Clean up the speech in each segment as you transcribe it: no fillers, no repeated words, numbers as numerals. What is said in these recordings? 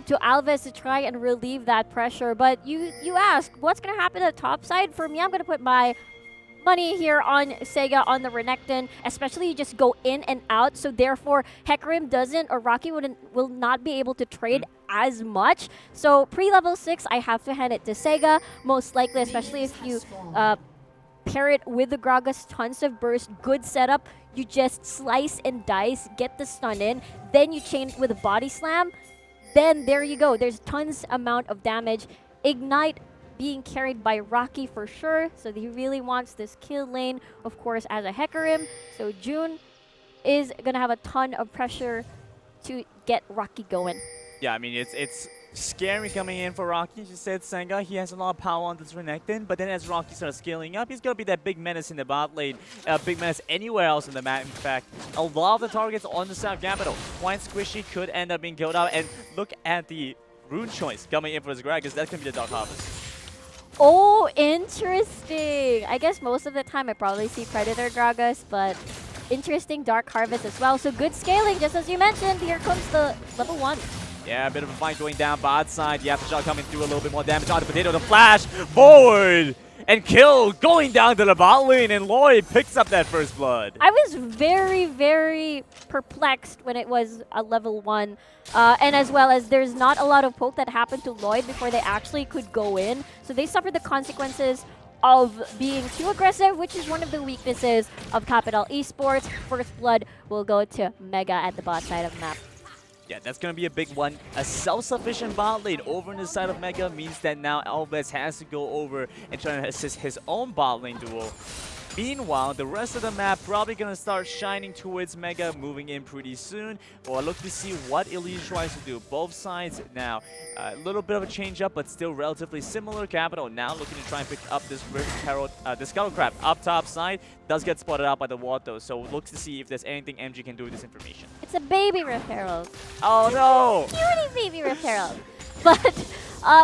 to Alves to try and relieve that pressure. But you ask, what's going to happen at the top side? For me, I'm going to put my money here on Sega on the Renekton, especially you just go in and out, so therefore Hecarim doesn't, or Rocky will not be able to trade as much. So pre-level 6, I have to hand it to Sega, most likely, especially if you pair it with the Gragas, tons of burst, good setup. You just slice and dice, get the stun in, then you chain it with a body slam. Then there you go. There's tons amount of damage. Ignite being carried by Rocky for sure. So he really wants this kill lane, of course, as a Hecarim. So June is going to have a ton of pressure to get Rocky going. Yeah, I mean, it's scary coming in for Rocky. As you said, Senga, he has a lot of power on this Renekton, but then as Rocky starts scaling up, he's going to be that big menace in the bot lane, big menace anywhere else in the map. In fact, a lot of the targets on the South Capital, quite squishy, could end up being killed out. And look at the rune choice coming in for his Gragas. That's going to be the Dark Harvest. Oh, interesting. I guess most of the time I probably see Predator Gragas, but interesting Dark Harvest as well. So good scaling, just as you mentioned. Here comes the level 1. Yeah, a bit of a fight going down bot side. The Aftershock coming through, a little bit more damage on the Potato. The flash forward and kill going down to the bot lane, and Lloyd picks up that first blood. I was very, very perplexed when it was a level 1. And as well as there's not a lot of poke that happened to Lloyd before they actually could go in. So they suffered the consequences of being too aggressive, which is one of the weaknesses of Capital Esports. First blood will go to Mega at the bot side of the map. Yeah, that's going to be a big one. A self-sufficient bot lane over on the side of Mega means that now Alves has to go over and try to assist his own bot lane duel. Meanwhile, the rest of the map probably going to start shining towards Mega, moving in pretty soon. Well, look to see what Elite tries to do. Both sides now, a little bit of a change up, but still relatively similar. Capital now looking to try and pick up this Scuttlecraft up top side. Does get spotted out by the ward though, so looks to see if there's anything MG can do with this information. It's a baby Rift Herald. Oh no! Cutie baby Rift Herald. But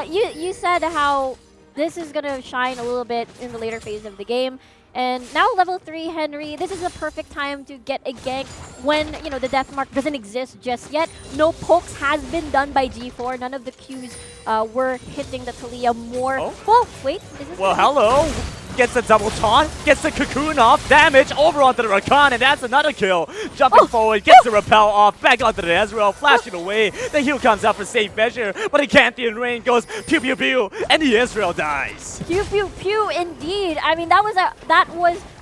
you said how this is going to shine a little bit in the later phase of the game. And now level 3 Henry, this is a perfect time to get a gank when, you know, the death mark doesn't exist just yet. No pokes has been done by G4. None of the Qs were hitting the Talia more. Oh, oh wait. Is this hello. Gets the double taunt, gets the cocoon off, damage over onto the Rakan, and that's another kill. Jumping forward, gets the repel off, back onto the Ezreal, flashing away. The heal comes out for safe measure, but the Canthean Rain goes pew pew pew, and the Ezreal dies. Pew pew pew, indeed. I mean, that was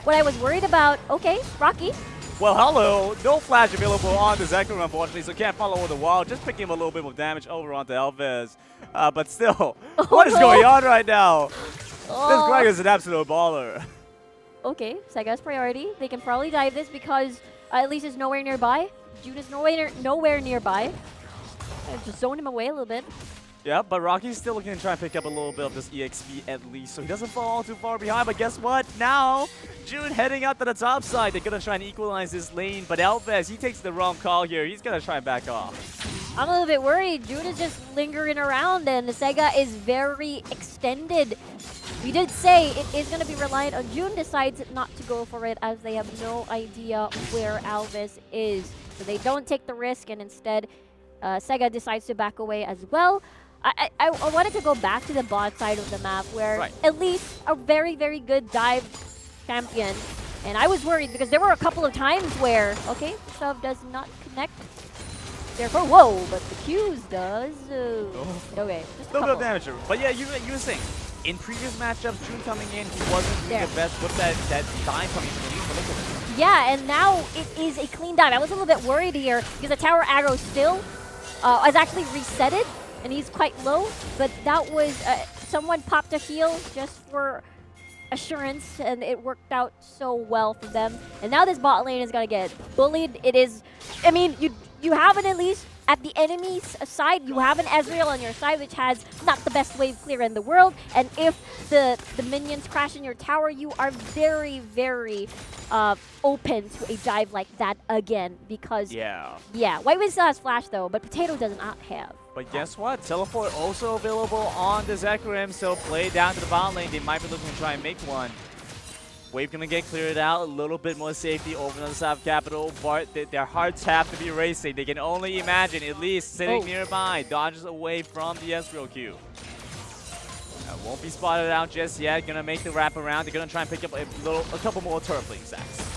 what I was worried about. Okay, Rocky. Well, hello. No flash available on the Zekrom, unfortunately, so can't follow with the wall. Just picking him a little bit of damage over onto Alves. But still, what is going on right now? This Greg is an absolute baller. Okay, Sega's priority. They can probably dive this because at least it's nowhere nearby. June is nowhere nearby. Just zone him away a little bit. Yeah, but Rocky's still looking to try and pick up a little bit of this EXP at least, so he doesn't fall too far behind. But guess what? Now, June heading out to the top side. They're going to try and equalize this lane, but Alves, he takes the wrong call here. He's going to try and back off. I'm a little bit worried. June is just lingering around, and Sega is very extended. We did say it is going to be reliant on June, decides not to go for it as they have no idea where Alves is. So they don't take the risk, and instead Sega decides to back away as well. I wanted to go back to the bot side of the map where at least a very, very good dive champion. And I was worried because there were a couple of times where, okay, shove does not connect. Therefore, whoa, but the Qs does. Okay, just a little bit of couple. damage. But yeah, you were saying, in previous matchups, June coming in, he wasn't doing the best with that dive coming in. Yeah, and now it is a clean dive. I was a little bit worried here because the tower aggro still is actually resetted. And he's quite low, but that was someone popped a heal just for assurance, and it worked out so well for them. And now this bot lane is gonna get bullied. It is, I mean, you have an Elise at the enemy's side. You have an Ezreal on your side, which has not the best wave clear in the world. And if the minions crash in your tower, you are very, very open to a dive like that again. Because yeah, White Wind still has flash though, but Potato does not have. But guess what? Teleport also available on the Zekrom, so play down to the bot lane. They might be looking to try and make one. Wave gonna get cleared out, a little bit more safety over on the side of Capital, but their hearts have to be racing. They can only imagine, at least sitting nearby, dodges away from the Ezreal Q. Won't be spotted out just yet, gonna make the wrap around. They're gonna try and pick up a couple more turtling sacks.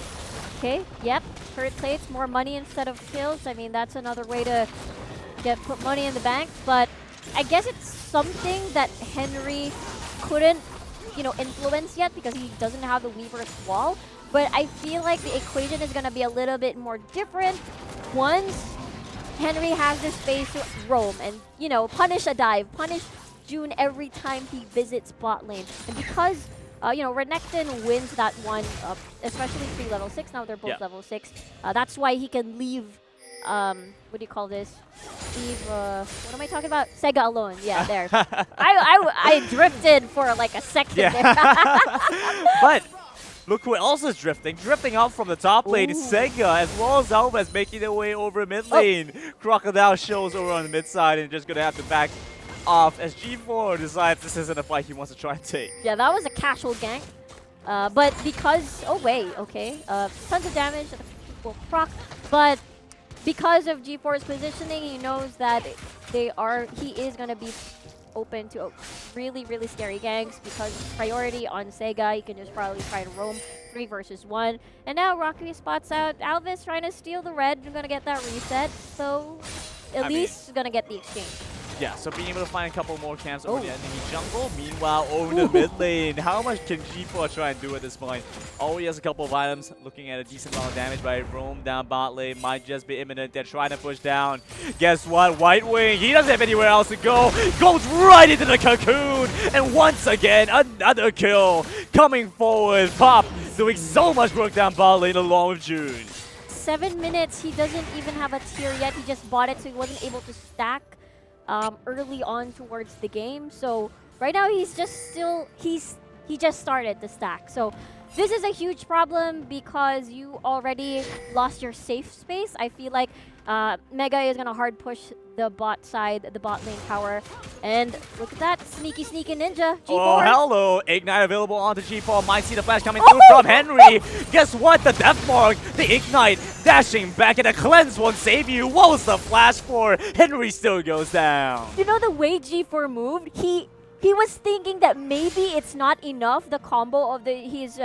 Okay, yep, turret plates, more money instead of kills. I mean, that's another way to put money in the bank, but I guess it's something that Henry couldn't, you know, influence yet because he doesn't have the Weaver's Wall. But I feel like the equation is going to be a little bit more different once Henry has the space to roam and, you know, punish a dive, punish June every time he visits bot lane. And because, you know, Renekton wins that one, especially 3 level 6, now they're both level 6. That's why he can leave, what do you call this? Leave, what am I talking about? Sega alone. Yeah, there. I drifted for like a second there. But look who else is drifting. Drifting out from the top lane is Sega, as well as Alves making their way over mid lane. Crocodile shows over on the mid side and just going to have to back off as G4 decides this isn't a fight he wants to try and take. Yeah, that was a casual gank. But because, oh wait, okay. Tons of damage will proc, but because of G4's positioning, he knows that he is going to be open to really, really scary ganks because priority on Sega. He can just probably try to roam 3 versus 1. And now Rocky spots out Alvis trying to steal the red. You're going to get that reset. So at least going to get the exchange. Yeah, so being able to find a couple more camps over the enemy jungle. Meanwhile, over the mid lane, how much can G4 try and do at this point? Already has a couple of items, looking at a decent amount of damage, but roam down bot lane might just be imminent. They're trying to push down. Guess what? White Wing, he doesn't have anywhere else to go. Goes right into the cocoon, and once again, another kill coming forward. Pop doing so much work down bot lane along with June. 7 minutes, he doesn't even have a tier yet. He just bought it, so he wasn't able to stack early on towards the game. So right now he just started the stack. So this is a huge problem because you already lost your safe space. I feel like Mega is gonna hard push the bot side, the bot lane tower. And look at that, sneaky ninja, G4. Oh, hello. Ignite available onto G4. Might see the flash coming through from Henry. Guess what? The death mark, the Ignite, dashing back and a cleanse won't save you. What was the flash for? Henry still goes down. You know the way G4 moved? He was thinking that maybe it's not enough. The combo of his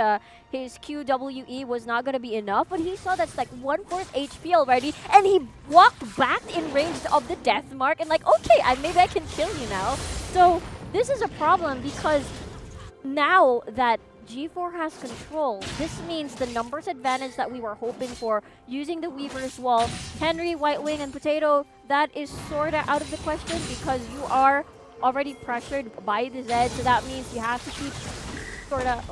QWE was not going to be enough, but he saw that's like 1/4 HP already, and he walked back in range of the death mark and like, okay, maybe I can kill you now. So this is a problem because now that G4 has control, this means the numbers advantage that we were hoping for using the Weaver's Wall, Henry, White Wing, and Potato, that is sort of out of the question because you are already pressured by the Zed, so that means you have to keep sort of,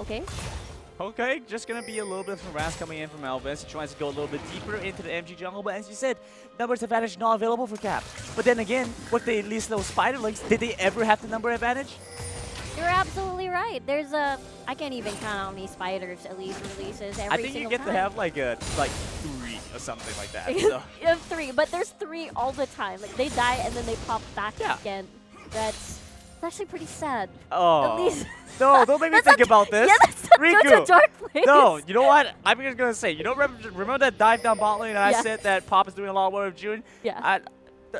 Okay, just going to be a little bit of harass coming in from Alves. He tries to go a little bit deeper into the MG jungle, but as you said, numbers advantage not available for Cap. But then again, with the at least those spiderlings, did they ever have the number advantage? You're absolutely right. There's I can't even count how many spiders at least releases every single time. I think you get to have like 3 or something like that. So. You have 3, but there's 3 all the time. Like they die and then they pop back again. That's actually pretty sad. Oh. At least No, don't make me think about this. Yeah, that's a dark place. No, you know what? I'm just going to say, you know, remember that dive down bot lane and I said that Pop is doing a lot of work with June? Yeah.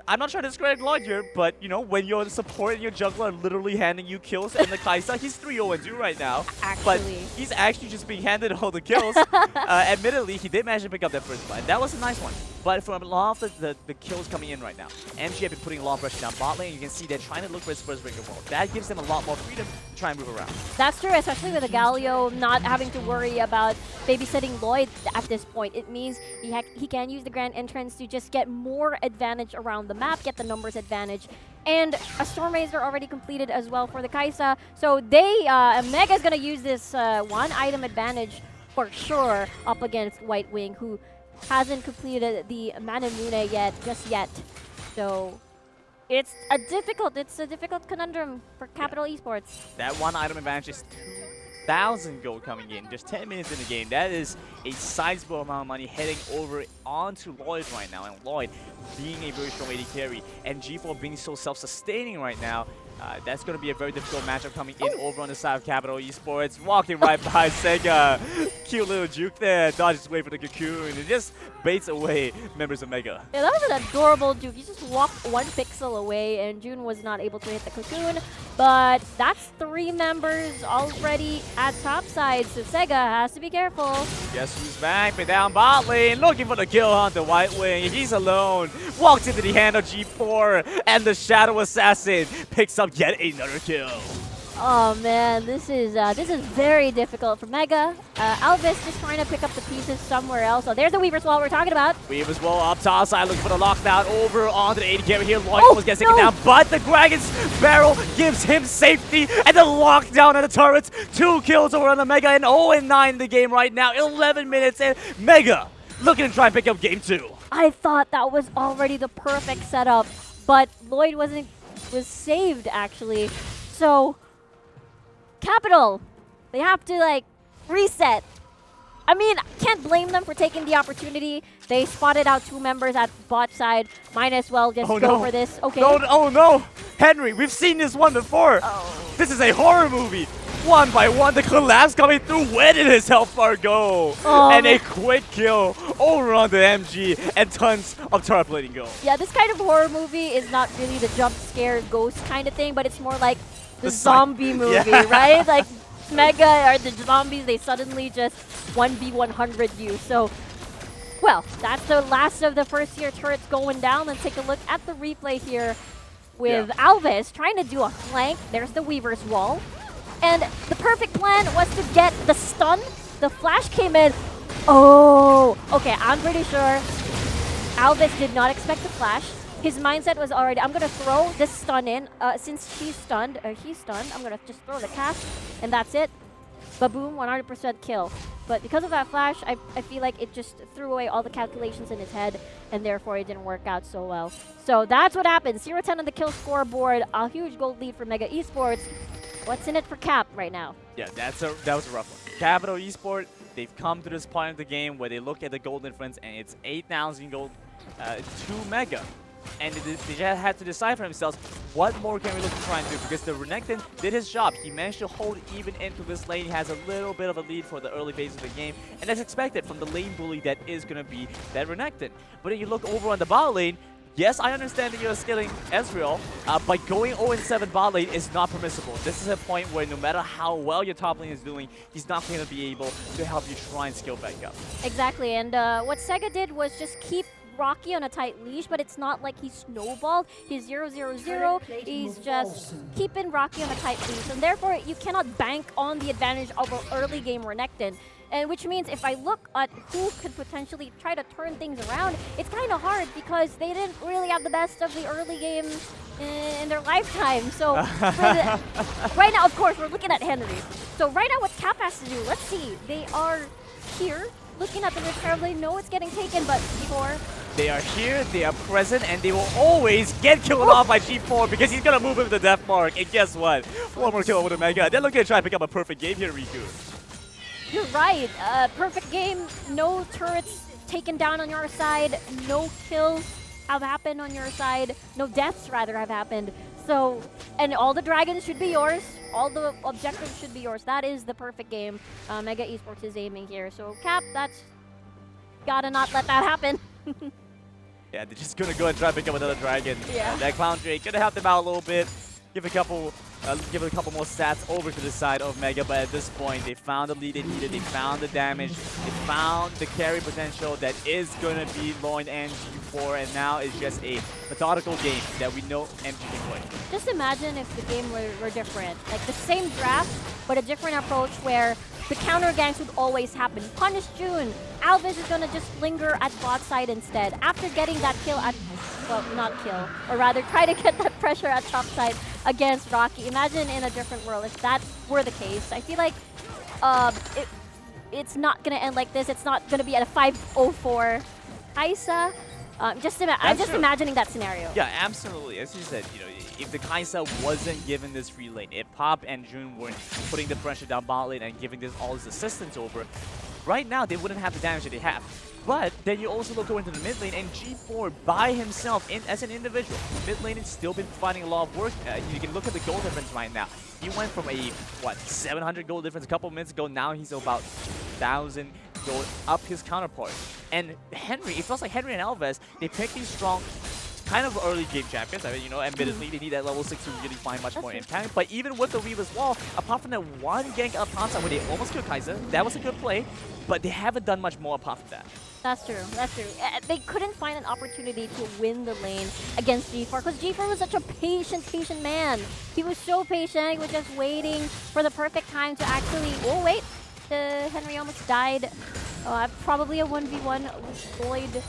I'm not trying to discredit Lloyd here, but, you know, when your support and your jungler are literally handing you kills, and the Kaisa, he's 3-0-2 right now. Actually. But he's actually just being handed all the kills. Admittedly, he did manage to pick up that first fight. That was a nice one. But from a lot of the kills coming in right now, MG have been putting a lot of pressure down bot lane. You can see they're trying to look for his first break of wall. That gives them a lot more freedom to try and move around. That's true, especially with a Galio not having to worry about babysitting Lloyd at this point. It means he can use the Grand Entrance to just get more advantage around the map, get the numbers advantage. And a Storm Razor already completed as well for the Kaisa. So Mega is going to use this one item advantage for sure up against White Wing, who hasn't completed the Manamune just yet. So it's a difficult conundrum for Capital Esports. That one item advantage is 2,000 gold coming in, just 10 minutes in the game. That is a sizable amount of money heading over onto Lloyd right now. And Lloyd being a very strong AD carry and G4 being so self-sustaining right now, That's going to be a very difficult matchup coming in over on the side of Capital Esports. Walking right by Sega. Cute little juke there. Dodges away for the cocoon. It just baits away members of Mega. Yeah, that was an adorable juke. You just walked 1 pixel away, and June was not able to hit the cocoon. But that's 3 members already at topside, so Sega has to be careful. Guess who's back? But down bot lane, looking for the kill on the White Wing. He's alone. Walks into the hand of G4, and the Shadow Assassin picks up yet another kill. Oh man, this is very difficult for Mega. Alvis just trying to pick up the pieces somewhere else. Oh, there's the Weaver's Wall we're talking about. Weaver's Wall up top side, looking for the lockdown over onto the AD carry here. Lloyd almost gets taken down, but the Dragon's Barrel gives him safety, and the lockdown on the turrets. 2 kills over on the Mega, and 0-9 in the game right now. 11 minutes, and Mega looking to try and pick up game 2. I thought that was already the perfect setup, but Lloyd was saved actually. So Capital, they have to like reset. I mean, can't blame them for taking the opportunity. They spotted out 2 members at bot side. Might as well just go for this. Okay. No, oh no! Henry, we've seen this one before. Oh. This is a horror movie. 1 by 1, the collapse coming through. Where did his health bar go? Oh, and a quick kill over on the MG, and tons of turret plating go. Yeah, this kind of horror movie is not really the jump scare ghost kind of thing, but it's more like the zombie movie, right? Like Mega or the zombies, they suddenly just 1v100 you. So, well, that's the last of the first tier turrets going down. Let's take a look at the replay here with Alvis trying to do a flank. There's the Weaver's Wall. And the perfect plan was to get the stun. The flash came in. Oh, okay, I'm pretty sure Alvis did not expect the flash. His mindset was already, I'm going to throw this stun in. Since he's stunned, I'm going to just throw the cast, and that's it. Baboom, 100% kill. But because of that flash, I feel like it just threw away all the calculations in his head, and therefore it didn't work out so well. So that's what happened. 0-10 on the kill scoreboard. A huge gold lead for Mega Esports. What's in it for Cap right now? Yeah, that was a rough one. Capital Esports, they've come to this point of the game where they look at the gold difference, and it's 8,000 gold to Mega. And they just had to decide for themselves, what more can we look to try and do? Because the Renekton did his job. He managed to hold even into this lane. He has a little bit of a lead for the early phase of the game. And that's expected from the lane bully that is going to be that Renekton. But then you look over on the bot lane, yes, I understand that you're scaling Ezreal, but going 0-7 bot lane is not permissible. This is a point where no matter how well your top lane is doing, he's not going to be able to help you try and scale back up. Exactly, and what Sega did was just keep Rocky on a tight leash, but it's not like he snowballed. He's 0-0-0. He's just keeping Rocky on a tight leash, and therefore you cannot bank on the advantage of an early game Renekton. And which means if I look at who could potentially try to turn things around, it's kind of hard because they didn't really have the best of the early game in their lifetime. So right now, of course, we're looking at Henry. So right now what Cap has to do, let's see. They are here looking at the repair. They know it's getting taken, but G4. They are here, they are present, and they will always get killed off by G4 because he's going to move him to the death mark. And guess what? 1 more kill over the Mega. They're looking to try and pick up a perfect game here, Riku. You're right. Perfect game. No turrets taken down on your side. No kills have happened on your side. No deaths, rather, have happened. So, and all the dragons should be yours. All the objectives should be yours. That is the perfect game. Mega Esports is aiming here. So, Cap, that's gotta not let that happen. Yeah, they're just going to go and try and pick up another dragon. Yeah. That Clown Drake going to help them out a little bit. Give it a couple more stats over to the side of Mega, but at this point, they found the lead they needed, they found the damage, they found the carry potential that is going to be Lloyd and G4, and now it's just a methodical game that we know MG can play. Just imagine if the game were different. Like the same draft, but a different approach where the counter ganks would always happen. Punish June. Alvis is going to just linger at bot side instead. After getting that kill at, well, not kill, or rather try to get that pressure at top side against Rocky. Imagine in a different world if that were the case. I feel like it's not going to end like this. It's not going to be at a 5-0-4 Kaisa. I'm just imagining that scenario. Yeah, absolutely. As you said, you know, if the Kaisa wasn't given this free lane, if Pop and June weren't putting the pressure down bot lane and giving this all his assistance over, right now they wouldn't have the damage that they have. But then you also look over into the mid lane, and G4 by himself, as an individual, mid lane has still been providing a lot of work. You can look at the goal difference right now. He went from a, 700 goal difference a couple of minutes ago. Now he's about 1,000 gold up his counterpart. And Henry, it feels like Henry and Alves, they pick these strong, kind of early game champions. I mean, admittedly, they need that level 6 to really find much more impact. But even with the Weave as well, apart from that one gank up topside where they almost killed Kai'Sa, that was a good play, but they haven't done much more apart from that. That's true. That's true. They couldn't find an opportunity to win the lane against G4 because G4 was such a patient man. He was so patient. He was just waiting for the perfect time to actually. Oh wait, Henry almost died. Probably a 1v1 Lloyd.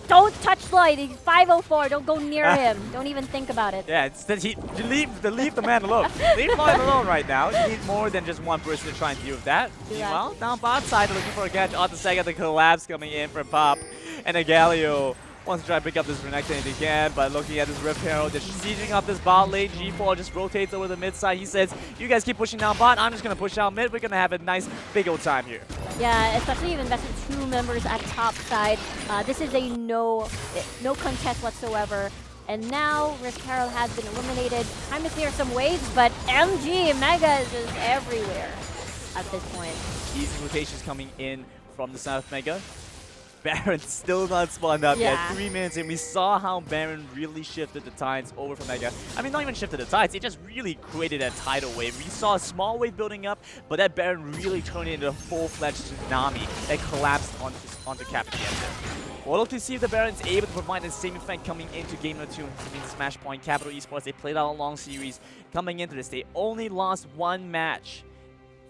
Don't touch Lloyd. He's 504. Don't go near him. Don't even think about it. Yeah, it's that leave the man alone. Leave Lloyd alone right now. You need more than just one person to try and deal with that. Meanwhile, down bot side, looking for a catch. On the second, the collapse coming in from Pop. And Galio wants to try and pick up this Renekton if he can, but looking at this Rift Herald, they're sieging up this bot lane. G4 just rotates over the mid side. He says, you guys keep pushing down bot, I'm just going to push down mid. We're going to have a nice big old time here. Yeah, especially you've invested 2 members at top side. This is a no contest whatsoever. And now Rift Herald has been eliminated. Time to clear some waves, but MG Mega is just everywhere at this point. Easy rotations coming in from the side of Mega. Baron still not spawned up yet. 3 minutes in, we saw how Baron really shifted the tides over from Mega. I mean, not even shifted the tides, it just really created a tidal wave. We saw a small wave building up, but that Baron really turned it into a full-fledged tsunami that collapsed onto Cap at the end there. We'll look to see if the Baron's able to provide the same effect coming into Game No. 2 in Smash Point. Capital Esports, they played out a long series. Coming into this, they only lost 1 match.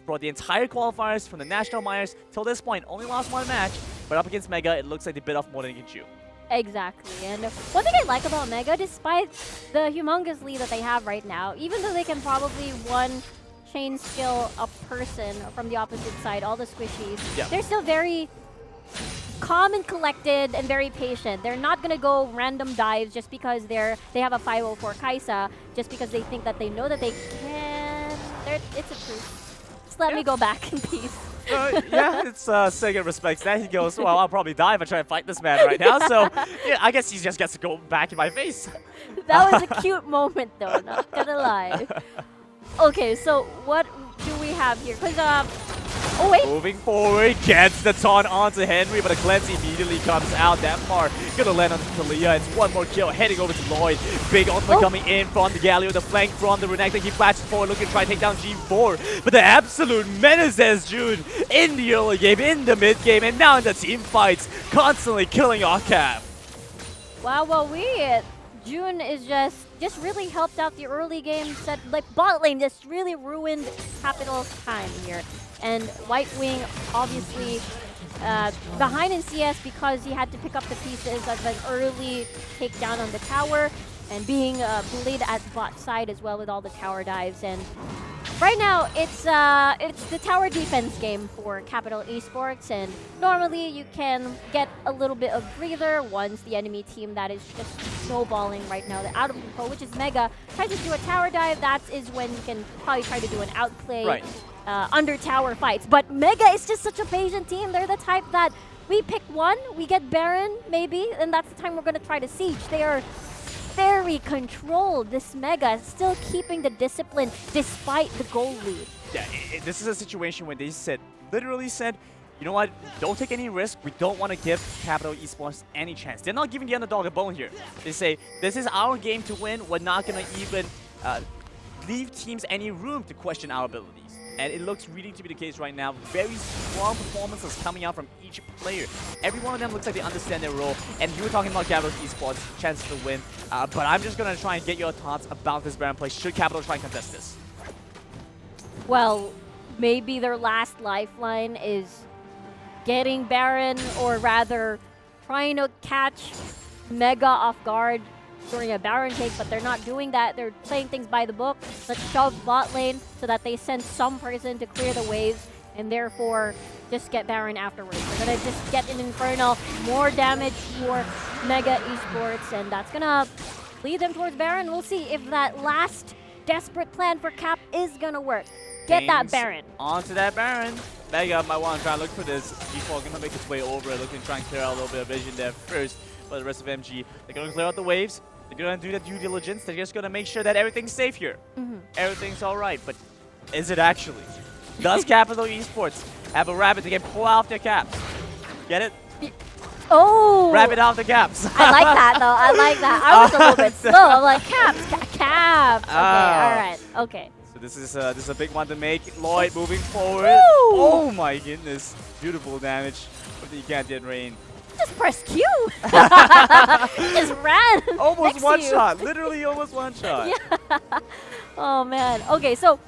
For the entire qualifiers from the National Myers till this point, only lost 1 match, but up against Mega, it looks like they bit off more than they can chew. Exactly, and one thing I like about Mega, despite the humongous lead that they have right now, even though they can probably chain skill a person from the opposite side, all the squishies, they're still very calm and collected and very patient. They're not going to go random dives just because they have a 504 Kai'Sa, just because they think that they know that they can. It's a truth. Let me go back in peace. Yeah, it's Sega respects that. He goes, well, I'll probably die if I try to fight this man right now. So, yeah, I guess he just gets to go back in my face. That was a cute moment, though. Not gonna lie. Okay, so what do we have here? Because oh wait. Moving forward, gets the taunt onto Henry, but a cleanse immediately comes out that far. Gonna land on Talia. It's 1 more kill, heading over to Lloyd. Big ultimate coming in from the Galio, the flank from the Renekton. He flashes forward, looking to try to take down G4. But the absolute menace as June in the early game, in the mid game, and now in the team fights, constantly killing off Cap. Wow, well, June is just really helped out the early game. Set like bot lane just really ruined Capital's time here. And White Wing obviously behind in CS because he had to pick up the pieces of an early takedown on the tower and being bullied at bot side as well with all the tower dives. And right now it's the tower defense game for Capital Esports, and normally you can get a little bit of breather once the enemy team that is just snowballing right now, the out of control, which is Mega, tries to do a tower dive. That is when you can probably try to do an outplay. Right. Under tower fights. But Mega is just such a patient team. They're the type that we pick one, we get Baron maybe, and that's the time we're going to try to siege. They are very controlled. This Mega still keeping the discipline despite the goal lead. Yeah, this is a situation where they literally said, you know what, don't take any risk. We don't want to give Capital Esports any chance. They're not giving the underdog a bone here. They say, this is our game to win. We're not going to even leave teams any room to question our abilities. And it looks really to be the case right now. Very strong performances coming out from each player. Every one of them looks like they understand their role. And you were talking about Capital Esports' chances to win. But I'm just going to try and get your thoughts about this Baron play. Should Capital try and contest this? Well, maybe their last lifeline is getting Baron, or rather trying to catch Mega off guard during a Baron take, but they're not doing that. They're playing things by the book. Let's shove bot lane so that they send some person to clear the waves and therefore just get Baron afterwards. They're gonna just get an Infernal, more damage for Mega Esports, and that's gonna lead them towards Baron. We'll see if that last desperate plan for Cap is gonna work. Get that Things Baron. Onto that Baron. Mega might want to try and look for this. Default gonna make its way over it, looking to try and clear out a little bit of vision there first. But the rest of MG, they're gonna clear out the waves. They're gonna do the due diligence. They're just gonna make sure that everything's safe here. Everything's all right, but is it actually? Does Capital Esports have a rabbit they can pull out their caps? Get it? Oh! Rabbit out the caps. I like that though. I like that. I was a little bit slow. I'm like caps, caps. Okay, all right, okay. So this is a big one to make. Lloyd moving forward. Woo! Oh my goodness! Beautiful damage. But you can't get rain. Just press Q. Just ran. Almost next one to you. shot. Literally almost one shot. Yeah. Oh man. Okay, so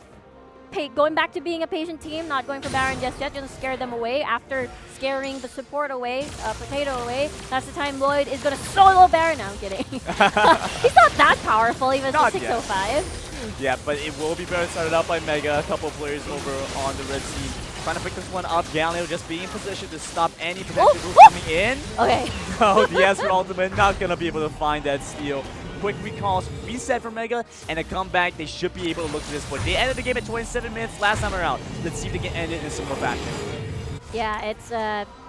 going back to being a patient team, not going for Baron just yet, just scare them away. After scaring the support away, Potato away, that's the time Lloyd is going to solo Baron. No, I'm kidding. He's not that powerful, even Not at yet. 605. Yeah, but it will be Baron started out by Mega. A couple of players over on the red team. Trying to pick this one up. Galileo just being in position to stop any potential moves coming in. Okay. No, the Ezreal ultimate not going to be able to find that steal. Quick recalls, reset for Mega, and a comeback. They should be able to look to this point. They ended the game at 27 minutes last time around. Let's see if they can end it in a similar fashion. Yeah, it's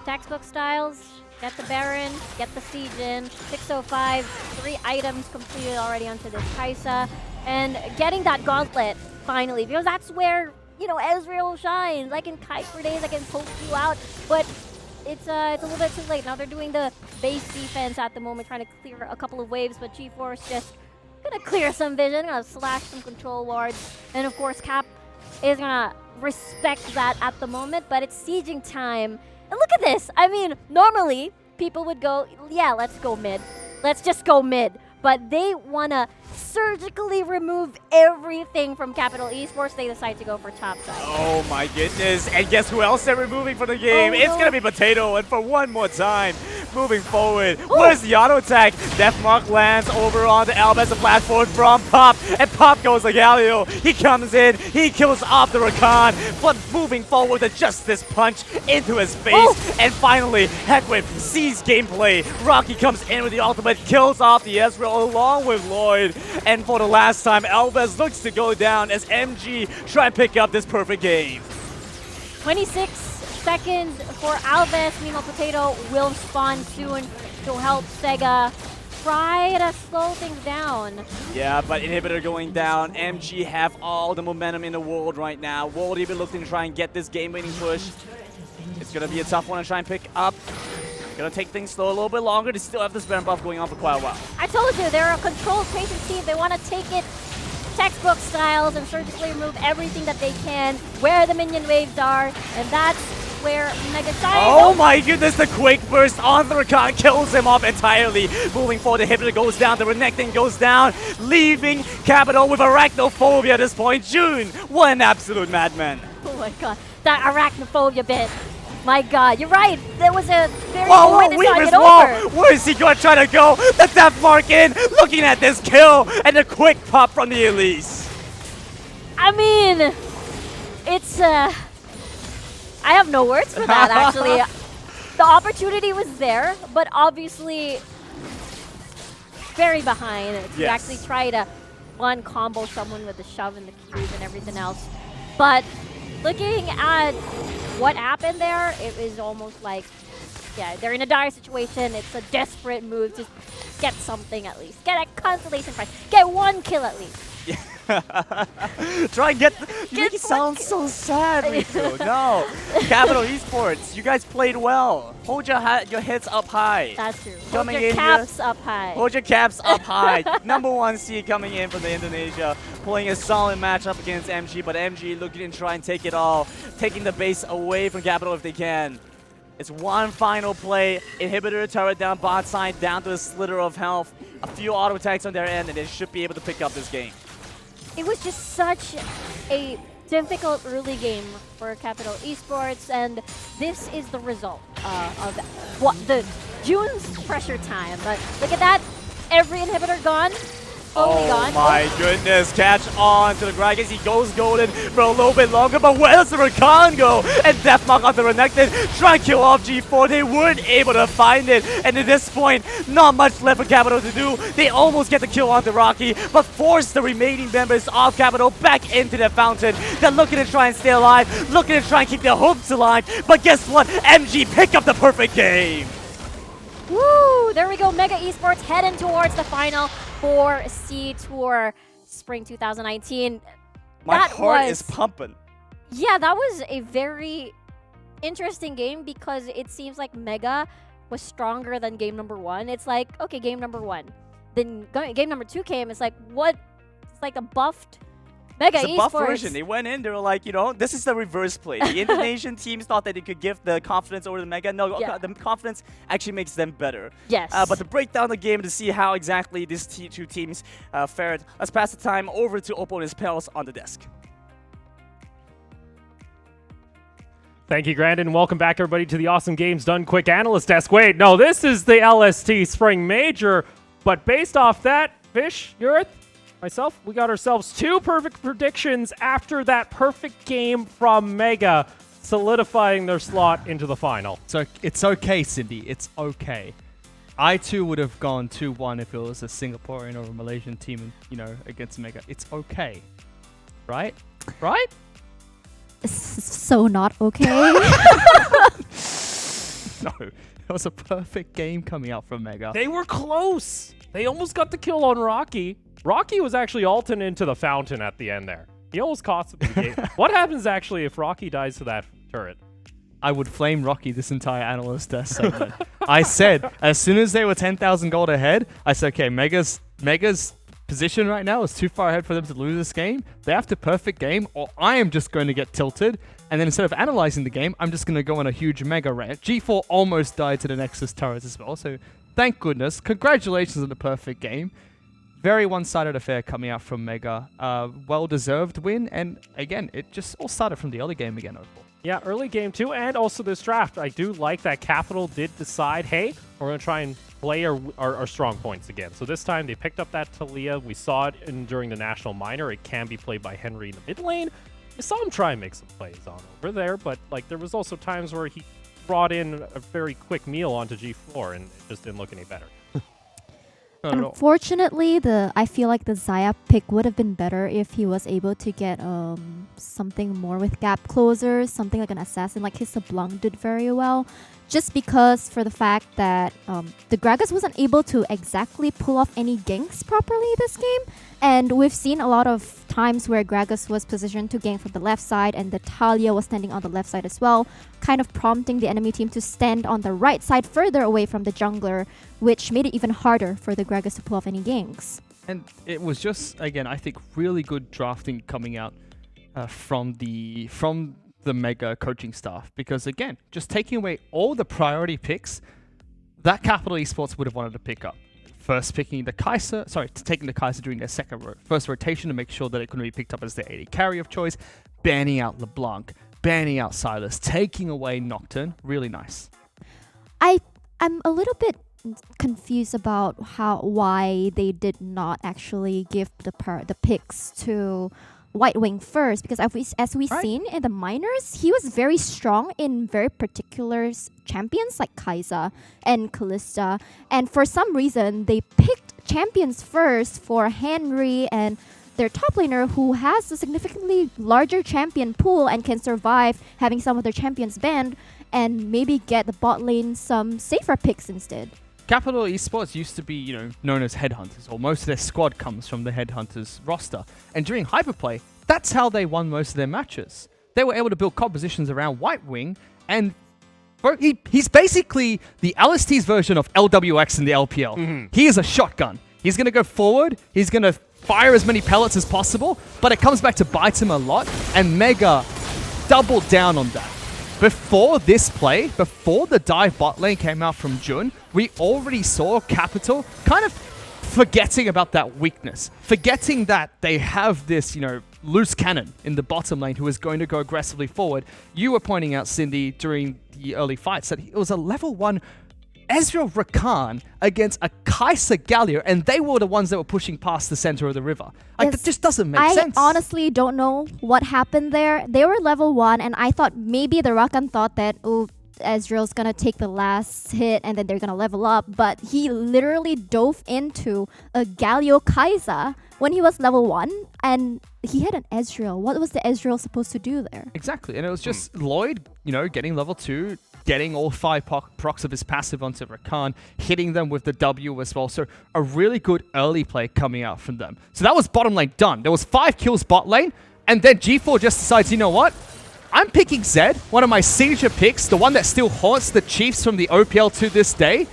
textbook styles. Get the Baron, get the Siege in. 605, 3 items completed already onto this Kaisa. And getting that Gauntlet, finally, because that's where, you know, Ezreal shines. I can kite for days, I can poke you out, but it's a little bit too late. Now they're doing the base defense at the moment, trying to clear a couple of waves, but G-Force just gonna clear some vision, gonna slash some control wards, and of course Cap is gonna respect that at the moment, but it's sieging time. And look at this! I mean, normally people would go, yeah, let's go mid. Let's just go mid. But they wanna surgically remove everything from Capital Esports. They decide to go for top side. Oh my goodness. And guess who else they're removing from the game? Oh, It's no. going to be Potato. And for one more time, moving forward. Where's the auto attack? Deathmark lands over on the Albeza platform from Pop. And Pop goes to Galileo. He comes in. He kills off the Rakan. But moving forward, the Justice Punch into his face. Oh. And finally, Heckwith sees gameplay. Rocky comes in with the ultimate, kills off the Ezreal along with Lloyd. And for the last time, Alves looks to go down as MG try and pick up this perfect game. 26 seconds for Alves. Meanwhile, Potato will spawn soon to help Sega try to slow things down. Yeah, but Inhibitor going down. MG have all the momentum in the world right now. World even looking to try and get this game-winning push. It's going to be a tough one to try and pick up. Gonna take things slow a little bit longer. They still have this Baron buff going on for quite a while. I told you, they're a controlled patient team. They want to take it textbook styles and surgically remove everything that they can, where the minion waves are, and that's where Mega shines. Oh my goodness, the Quake Burst on the Rakan kills him off entirely. Moving forward, the Inhibitor goes down, the Renekton goes down, leaving Capital with Arachnophobia at this point. June, what an absolute madman. Oh my god, that arachnophobia bit. My god, you're right. There was a very Whoa, point to start Weaver's it over. wall! Where is he going to try to go? The Deathmark in, looking at this kill, and the quick pop from the Elise. I mean, it's I have no words for that, actually. The opportunity was there, but obviously very behind to Yes. actually try to one combo someone with the shove and the cube and everything else. But looking at what happened there, it was almost like, yeah, they're in a dire situation. It's a desperate move to get something at least. Get a consolation prize. Get one kill at least. Try and get. You make it one sound kill. so sad, Riku. No, Capital Esports, you guys played well. Hold your heads up high. That's true. Hold Coming your in caps up high. Hold your caps up high. Number 1 seed coming in from the Indonesia, playing a solid matchup against MG, but MG looking to try and take it all, taking the base away from Capital if they can. It's one final play. Inhibitor turret down bot side, down to a slither of health. A few auto attacks on their end, and they should be able to pick up this game. It was just such a difficult early game for Capital Esports, and this is the result of what the June's pressure time. But look at that, every inhibitor gone. Totally gone. My goodness, catch on to the Gragas. He goes golden for a little bit longer, but where does the Rakan go? And Deathmark on the Renekton, try and kill off G4. They weren't able to find it, and at this point, not much left for Capital to do. They almost get the kill on the Rocky, but force the remaining members of Capital back into the fountain. They're looking to try and stay alive, looking to try and keep their hopes alive, but guess what? MG pick up the perfect game. Woo! There we go. Mega Esports heading towards the final for C Tour Spring 2019. My heart is pumping. Yeah, that was a very interesting game because it seems like Mega was stronger than game number 1. It's like, okay, game number 1. Then game number 2 came. It's like, what? It's like a buffed Mega It's a Esports. buff version. They went in, they were like, you know, this is the reverse play. The Indonesian teams thought that they could give the confidence over the Mega. No, the confidence actually makes them better. Yes. But to break down the game to see how exactly these two teams fared, let's pass the time over to opponents' pals on the desk. Thank you, Grandin. Welcome back, everybody, to the Awesome Games Done Quick Analyst Desk. Wait, no, this is the LST Spring Major, but based off that, Fish, Yurith, myself, we got ourselves 2 perfect predictions after that perfect game from Mega, solidifying their slot into the final. So it's okay, Cindy. It's okay. I too would have gone 2-1 if it was a Singaporean or a Malaysian team, you know, against Mega. It's okay, right? Right? So not okay. No, it was a perfect game coming out from Mega. They were close. They almost got the kill on Rocky. Rocky was actually ulting into the fountain at the end there. He almost cost the game. What happens actually if Rocky dies to that turret? I would flame Rocky this entire analyst desk segment. I said, as soon as they were 10,000 gold ahead, I said, okay, Mega's position right now is too far ahead for them to lose this game. They have to perfect game, or I am just going to get tilted. And then instead of analyzing the game, I'm just going to go on a huge Mega rant. G4 almost died to the Nexus turrets as well, so thank goodness. Congratulations on the perfect game. Very one-sided affair coming out from Mega. Well-deserved win, and again, it just all started from the early game again overall. Yeah, early game too, and also this draft. I do like that Capital did decide, hey, we're going to try and play our strong points again. So this time they picked up that Talia. We saw it during the National Minor. It can be played by Henry in the mid lane. I saw him try and make some plays on over there, but like there was also times where he brought in a very quick meal onto G4, and it just didn't look any better. Unfortunately, I feel like the Xayah pick would have been better if he was able to get something more with gap closers, something like an assassin, like his Sublime did very well. Just because for the fact that the Gragas wasn't able to exactly pull off any ganks properly this game. And we've seen a lot of times where Gragas was positioned to gank from the left side and the Talia was standing on the left side as well, kind of prompting the enemy team to stand on the right side further away from the jungler, which made it even harder for the Gragas to pull off any ganks. And it was just, again, I think really good drafting coming out from the Mega coaching staff. Because again, just taking away all the priority picks that Capital Esports would have wanted to pick up. First taking the Kaiser during their first rotation to make sure that it couldn't be picked up as their AD carry of choice, banning out LeBlanc, banning out Silas, taking away Nocturne. Really nice. I'm a little bit confused about why they did not actually give the picks to White Wing first, because as we've seen in the minors, he was very strong in very particular champions like Kai'Sa and Kalista, and for some reason they picked champions first for Henry and their top laner, who has a significantly larger champion pool and can survive having some of their champions banned, and maybe get the bot lane some safer picks instead. Capital Esports used to be, known as Headhunters, or most of their squad comes from the Headhunters roster. And during Hyperplay, that's how they won most of their matches. They were able to build compositions around White Wing, and he's basically the LST's version of LWX in the LPL. Mm-hmm. He is a shotgun. He's going to go forward, he's going to fire as many pellets as possible, but it comes back to bite him a lot, and Mega doubled down on that. Before this play, before the dive bot lane came out from Jun, we already saw Capital kind of forgetting about that weakness, forgetting that they have this, loose cannon in the bottom lane who is going to go aggressively forward. You were pointing out, Cindy, during the early fights that it was a level 1 Ezreal Rakan against a Kai'Sa Galio, and they were the ones that were pushing past the center of the river. Like, Yes, that just doesn't make sense. I honestly don't know what happened there. They were level 1, and I thought maybe the Rakan thought that, oh, Ezreal's gonna take the last hit and then they're gonna level up, but he literally dove into a Galio Kai'Sa when he was level 1, and he had an Ezreal. What was the Ezreal supposed to do there? Exactly, and it was just Lloyd, getting level 2, getting all 5 procs of his passive onto Rakan, hitting them with the W as well. So a really good early play coming out from them. So that was bottom lane done. There was 5 kills bot lane, and then G4 just decides, you know what? I'm picking Zed, one of my signature picks, the one that still haunts the Chiefs from the OPL to this day,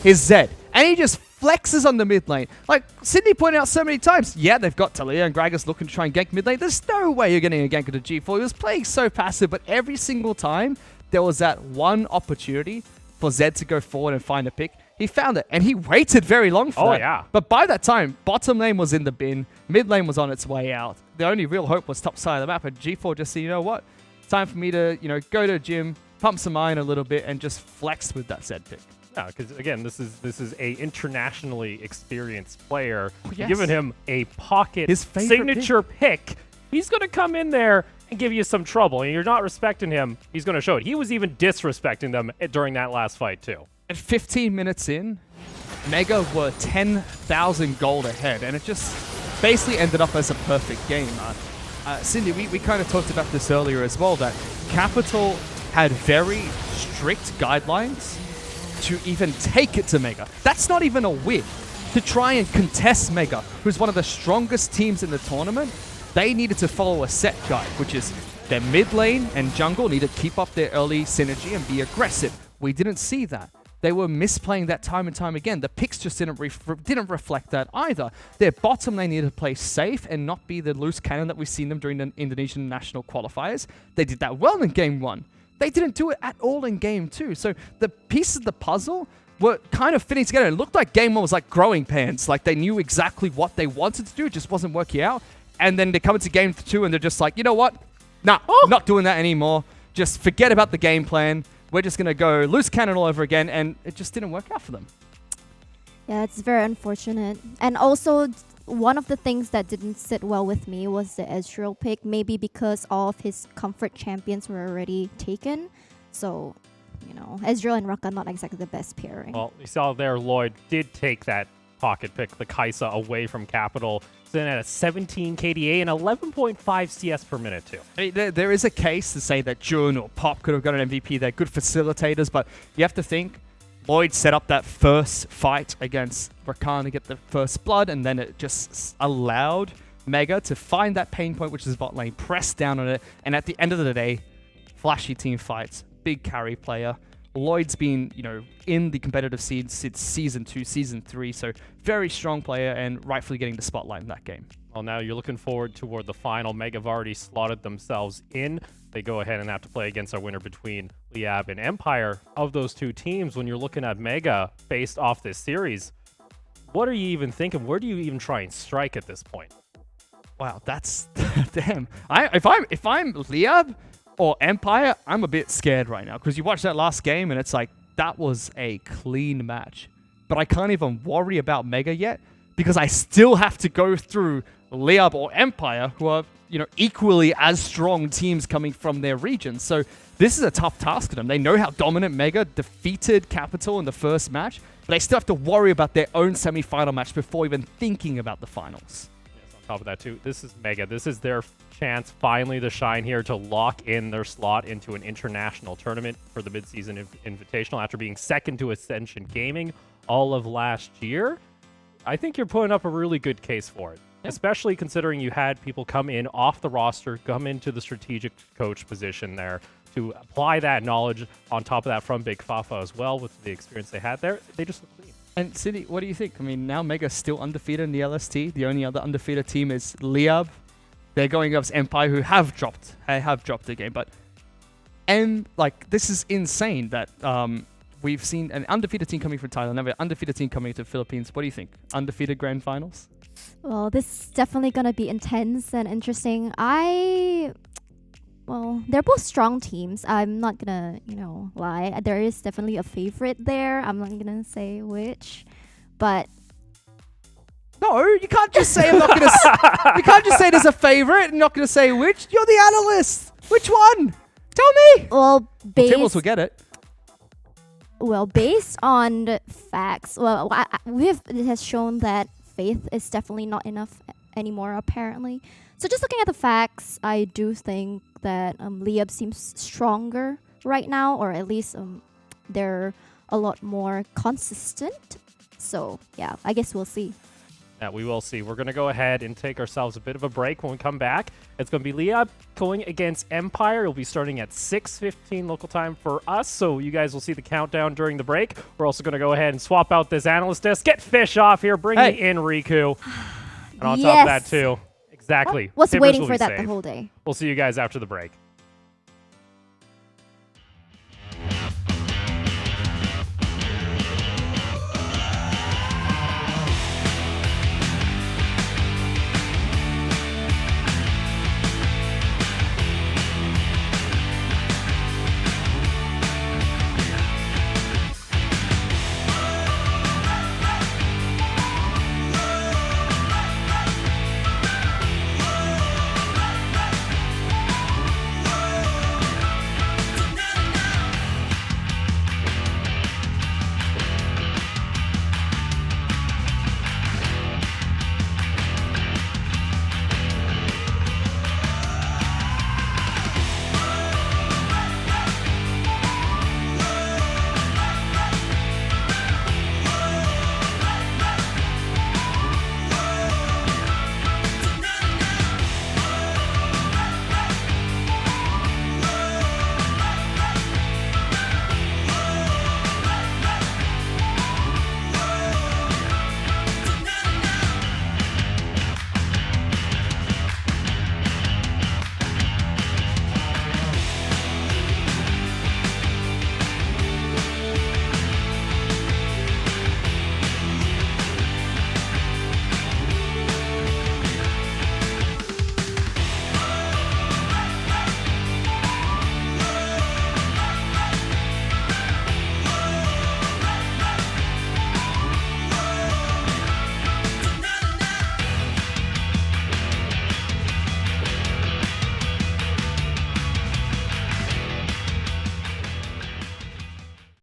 is Zed. And he just flexes on the mid lane. Like Sydney pointed out so many times, yeah, they've got Talia and Gragas looking to try and gank mid lane. There's no way you're getting a gank into G4. He was playing so passive, but every single time there was that one opportunity for Zed to go forward and find a pick. He found it, and he waited very long for that. Yeah. But by that time, bottom lane was in the bin, mid lane was on its way out. The only real hope was top side of the map, and G4 just said, you know what? Time for me to, go to the gym, pump some iron a little bit, and just flex with that Zed pick. Yeah, because again, this is a internationally experienced player. Yes. Giving him a pocket His favorite signature pick. He's going to come in there and give you some trouble, and you're not respecting him. He's going to show it. He was even disrespecting them during that last fight too. At 15 minutes in, Mega were 10,000 gold ahead, and it just basically ended up as a perfect game. Cindy, we kind of talked about this earlier as well, that Capital had very strict guidelines to even take it to Mega. That's not even a win. To try and contest Mega, who's one of the strongest teams in the tournament, they needed to follow a set guide, which is their mid lane and jungle need to keep up their early synergy and be aggressive. We didn't see that. They were misplaying that time and time again. The picks just didn't reflect that either. Their bottom lane needed to play safe and not be the loose cannon that we've seen them during the Indonesian national qualifiers. They did that well in Game 1. They didn't do it at all in Game 2. So the pieces of the puzzle were kind of fitting together. It looked like Game 1 was like growing pains. Like they knew exactly what they wanted to do. It just wasn't working out. And then they come into Game 2 and they're just like, you know what? Nah, not doing that anymore. Just forget about the game plan. We're just going to go loose cannon all over again, and it just didn't work out for them. Yeah, it's very unfortunate. And also, one of the things that didn't sit well with me was the Ezreal pick, maybe because all of his comfort champions were already taken. So, Ezreal and Rakan not exactly the best pairing. Well, you saw there Lloyd did take that pocket pick, the Kai'Sa, away from Capital. Then at a 17 KDA and 11.5 CS per minute too. I mean, there is a case to say that Jun or Pop could have got an MVP. They're good facilitators, but you have to think Lloyd set up that first fight against Rakan to get the first blood, and then it just allowed Mega to find that pain point, which is bot lane, press down on it, and at the end of the day, flashy team fights, big carry player. Lloyd's been, in the competitive scene since Season 2, Season 3, so very strong player and rightfully getting the spotlight in that game. Well, now you're looking forward toward the final. Mega have already slotted themselves in. They go ahead and have to play against our winner between Liab and Empire. Of those two teams, when you're looking at Mega based off this series, what are you even thinking? Where do you even try and strike at this point? Wow, that's damn. If I'm Liab or Empire, I'm a bit scared right now because you watch that last game and it's like that was a clean match. But I can't even worry about Mega yet because I still have to go through Liab or Empire, who are equally as strong teams coming from their region. So this is a tough task for them. They know how dominant Mega defeated Capital in the first match, but they still have to worry about their own semi-final match before even thinking about the finals. Top of that too, this is Mega. This is their chance finally to shine here to lock in their slot into an international tournament for the mid-season invitational after being second to Ascension Gaming all of last year. I think you're putting up a really good case for it, especially considering you had people come in off the roster, come into the strategic coach position there to apply that knowledge on top of that from Big Fafa as well with the experience they had there. They just look clean. And Cindy, what do you think? I mean, now Mega's still undefeated in the LST. The only other undefeated team is Liab. They're going against Empire, who have dropped a game. But this is insane that we've seen an undefeated team coming from Thailand, an undefeated team coming to the Philippines. What do you think? Undefeated grand finals? Well, this is definitely going to be intense and interesting. Well, they're both strong teams. I'm not gonna, lie. There is definitely a favorite there. I'm not gonna say which, but No, you can't just say I'm not gonna. You can't just say there's a favorite and not gonna say which. You're the analyst. Which one? Tell me. well, Timberwolves will get it. based on the facts, it has shown that faith is definitely not enough anymore, apparently. So just looking at the facts, I do think that Liab seems stronger right now, or at least they're a lot more consistent. So yeah, I guess we'll see. Yeah, we will see. We're going to go ahead and take ourselves a bit of a break. When we come back, it's going to be Liab going against Empire. It'll be starting at 6:15 local time for us, so you guys will see the countdown during the break. We're also going to go ahead and swap out this analyst desk. Get Fish off here. Bring me in, Riku. And on top of that, Yes. too. Exactly. Was Tibbers waiting will for be that safe. the whole day. We'll see you guys after the break.